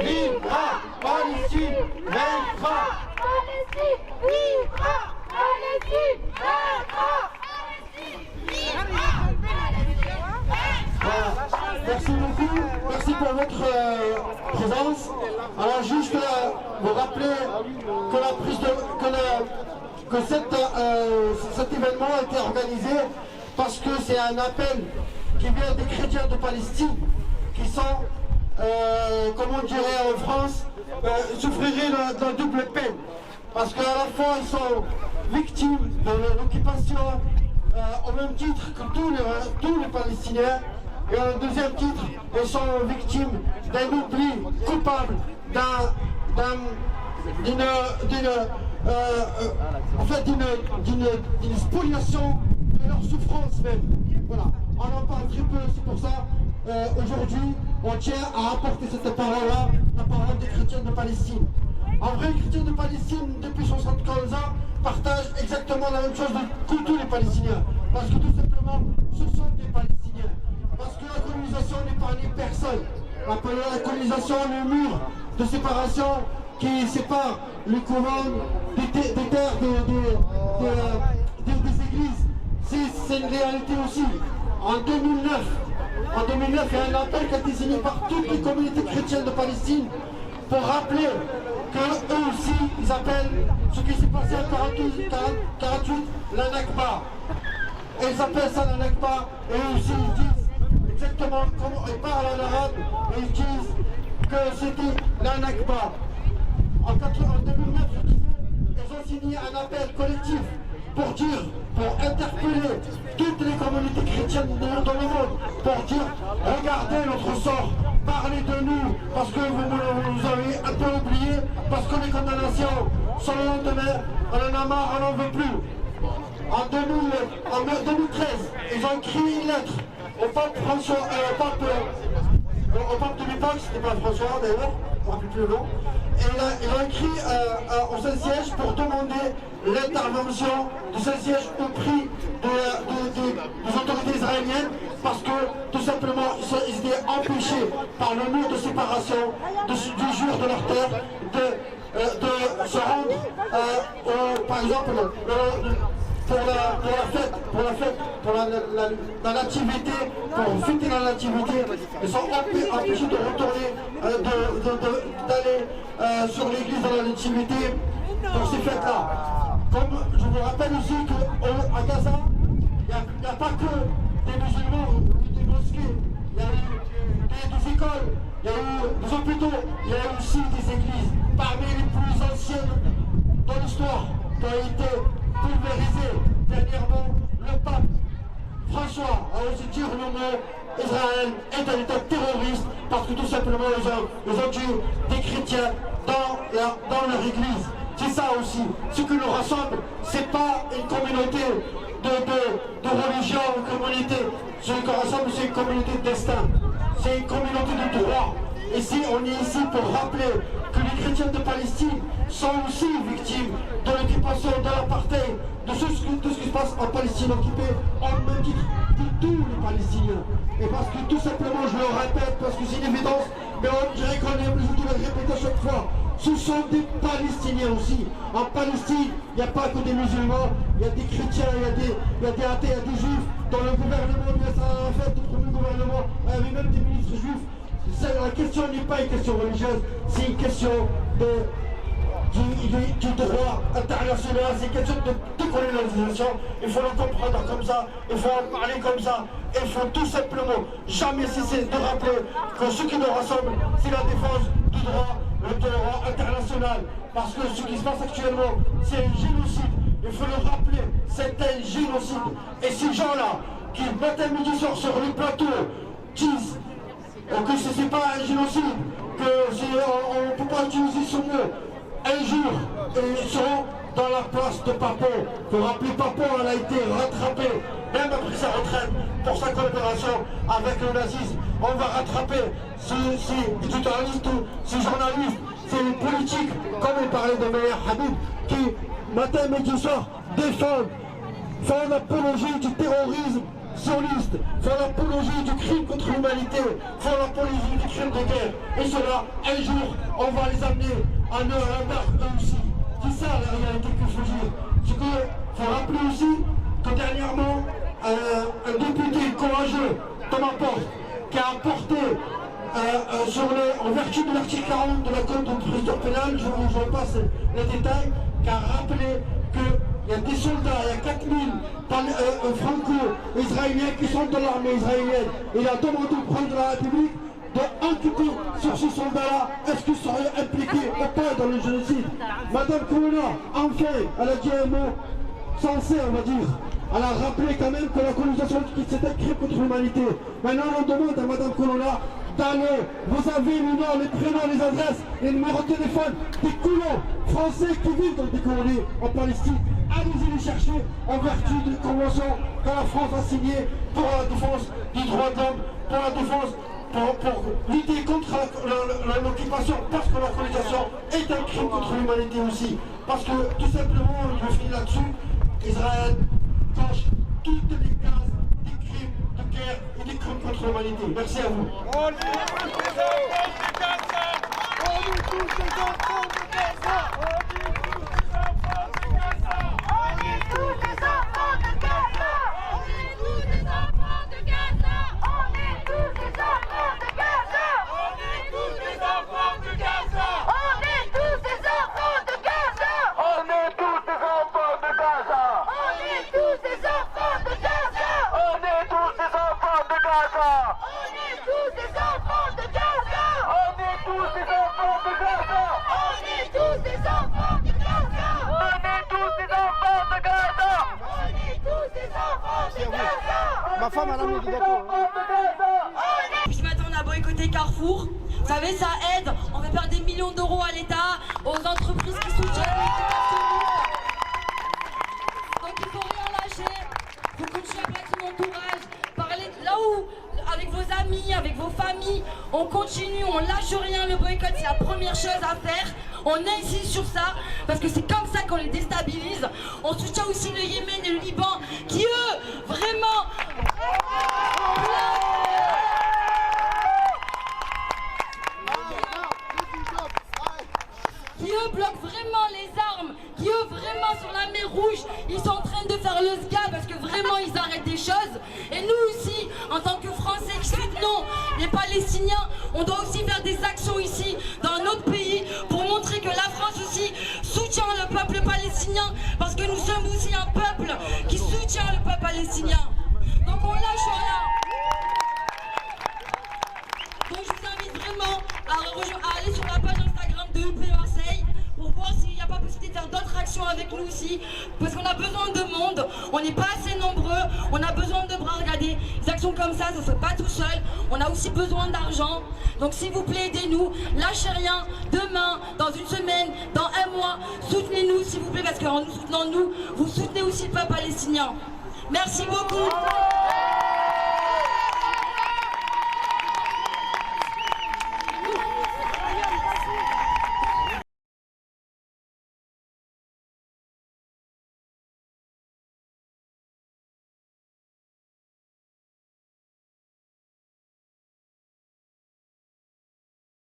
vivra, Palestine vaincra. Palestine vivra, Palestine vaincra. Merci beaucoup, merci pour votre présence. Alors juste vous rappeler que cet événement a été organisé parce que c'est un appel qui vient des chrétiens de Palestine qui sont, comme on dirait en France, souffriraient de double peine. Parce qu'à la fois ils sont victimes de l'occupation au même titre que tous les Palestiniens. Et en deuxième titre, ils sont victimes d'un oubli coupable, d'une spoliation de leur souffrance même. Voilà, on en parle très peu, c'est pour ça, aujourd'hui, on tient à apporter cette parole-là, la parole des chrétiens de Palestine. En vrai, les chrétiens de Palestine, depuis 75 ans, partagent exactement la même chose que tous les Palestiniens. Parce que tout simplement, ce sont des Palestiniens. Parce que la colonisation n'épargne personne. La colonisation, le mur de séparation qui sépare les couronnes des terres des églises, c'est une réalité aussi. En 2009, il y a un appel qui a été signé par toutes les communautés chrétiennes de Palestine pour rappeler qu'eux aussi, ils appellent ce qui s'est passé en 48 la Nakba. Et ils appellent ça la Nakba, et eux aussi ils disent exactement comment ils parlent en arabe, et ils disent que c'était la Nakba. En 2009, je disais, ils ont signé un appel collectif pour interpeller toutes les communautés chrétiennes dans le monde, pour dire, regardez notre sort, parlez de nous, parce que vous nous avez un peu oublié, parce que les condamnations sont le lendemain, on en a marre, on n'en veut plus. En 2013, ils ont écrit une lettre au pape François, au pape de l'époque, c'était pas François d'ailleurs, je ne me rappelle plus le nom. Et ils ont écrit au Saint-Siège pour demander l'intervention du Saint-Siège au prix des autorités israéliennes parce que tout simplement ils étaient empêchés par le mur de séparation du jour de leur terre de se rendre par exemple pour la nativité, pour fêter la nativité, ils sont empêchés de retourner, d'aller sur l'église de la nativité pour ces fêtes-là. Comme je vous rappelle aussi qu'à Gaza, il n'y a pas que des musulmans ou des mosquées, il y a eu des écoles, il y a eu des hôpitaux, il y a eu aussi des églises, parmi les plus anciennes dans l'histoire, qui ont été pulvérisé dernièrement. Le pape François a osé dire le mot Israël est un état terroriste parce que tout simplement ils ont tué des chrétiens dans leur église. C'est ça aussi. Ce qui nous rassemble, c'est pas une communauté de religion ou communauté. Ce qui nous rassemble, c'est une communauté de destin. C'est une communauté de droit. Et si on est ici pour rappeler que les chrétiens de Palestine sont aussi victimes de l'occupation, de l'apartheid, de tout ce qui se passe en Palestine occupée, en même titre que tous les Palestiniens. Et parce que tout simplement, je le répète, parce que c'est une évidence, mais on dirait qu'on est obligé de le répéter à chaque fois. Ce sont des Palestiniens aussi. En Palestine, il n'y a pas que des musulmans, il y a des chrétiens, il y a des athées, il y a des juifs. Dans le gouvernement de Yasser Arafat, le premier gouvernement, il y avait même des ministres juifs. La question n'est pas une question religieuse, c'est une question du droit international, c'est une question de décolonisation. Il faut le comprendre comme ça, il faut en parler comme ça. Il faut tout simplement jamais cesser de rappeler que ce qui nous rassemble, c'est la défense du droit international. Parce que ce qui se passe actuellement, c'est un génocide. Il faut le rappeler, c'est un génocide. Et ces gens-là, qui matin, midi, soir sur le plateau, disent que ce n'est pas un génocide, qu'on ne peut pas utiliser ce mot. Un jour, ils seront dans la place de Papon. Pour rappeler Papon, elle a été rattrapée, même après sa retraite, pour sa coopération avec le nazisme. On va rattraper ces journalistes, ces politiques, comme il parlait de Meir Habib, qui, matin, midi, soir, défendent, font l'apologie du terrorisme sionistes font l'apologie du crime contre l'humanité, font l'apologie du crime de guerre. Et cela, un jour, on va les amener à la marque eux aussi. C'est ça la réalité qu'il faut dire. C'est qu'il faut rappeler aussi que dernièrement, un député courageux, Thomas Porte, qui a apporté en vertu de l'article 40 de la Code de procédure pénale, je vous passe les détails, qui a rappelé qu'il y a des soldats, il y a 4000 franco-israéliens qui sont dans l'armée israélienne. Il a demandé au président de la République d'enquêter sur ces soldats-là, est-ce qu'ils seraient impliqués ou pas dans le génocide. Madame Colonna, enfin, elle a dit un mot sensé, on va dire. Elle a rappelé quand même que la colonisation c'était un crime contre l'humanité. Maintenant, on demande à Madame Colonna d'aller, vous avez les noms, les prénoms, les adresses, les numéros de téléphone des colons français qui vivent dans des colonies en Palestine. Allez-y les chercher en vertu d'une convention que la France a signée pour la défense des droits de l'homme, pour la défense, pour lutter contre l'occupation, parce que la colonisation est un crime contre l'humanité aussi. Parce que tout simplement, je finis là-dessus, Israël coche toutes les cases des crimes de guerre et des crimes contre l'humanité. Merci à vous. On est tous les enfants de Gaza. On est tous les enfants de Gaza. On est tous les enfants de Gaza. On est tous des enfants de Gaza. On est tous des enfants de Gaza. On est tous les enfants de Gaza. On est tous des enfants de Gaza. On est tous les enfants de Gaza. On est tous des enfants de Gaza. On est tous les enfants de Gaza. On est tous des enfants de Gaza. On est tous les enfants de Gaza. On est tous des enfants de Gaza. On est tous les enfants de Gaza. On est tous des enfants de Gaza. Ma femme, elle a mis du gâteau. Ce matin, on a boycotté Carrefour. Vous savez, ça aide. On fait perdre des millions d'euros à l'État, aux entreprises qui soutiennent les commerces. Donc il faut rien lâcher. Il faut continuer à placer l'entourage. Parler là où, avec vos amis, avec vos familles, on continue, on lâche rien. Le boycott, c'est la première chose à faire. On insiste sur ça parce que c'est comme ça qu'on les déstabilise. On soutient aussi le Yémen et le Liban qui, eux, vraiment... qui eux bloquent vraiment les armes, qui eux vraiment sur la mer Rouge, ils sont en train de faire le SGA parce que vraiment ils arrêtent des choses. Et nous aussi, en tant que Français qui soutenons les Palestiniens, on doit aussi faire des actions ici, dans notre pays, pour montrer que la France aussi soutient le peuple palestinien, parce que nous sommes aussi un peuple qui soutient le peuple palestinien. Donc on lâche rien. Donc je vous invite vraiment à aller sur la page Instagram de UP Marseille pour voir s'il n'y a pas possibilité de faire d'autres actions avec nous aussi, parce qu'on a besoin de monde, on n'est pas assez nombreux, on a besoin de bras. Regardez, des actions comme ça ne se fait pas tout seul, on a aussi besoin d'argent. Donc s'il vous plaît, aidez-nous, lâchez rien, demain, dans une semaine, dans un mois, soutenez-nous s'il vous plaît, parce qu'en nous soutenant nous, vous soutenez aussi le peuple palestinien. Merci beaucoup.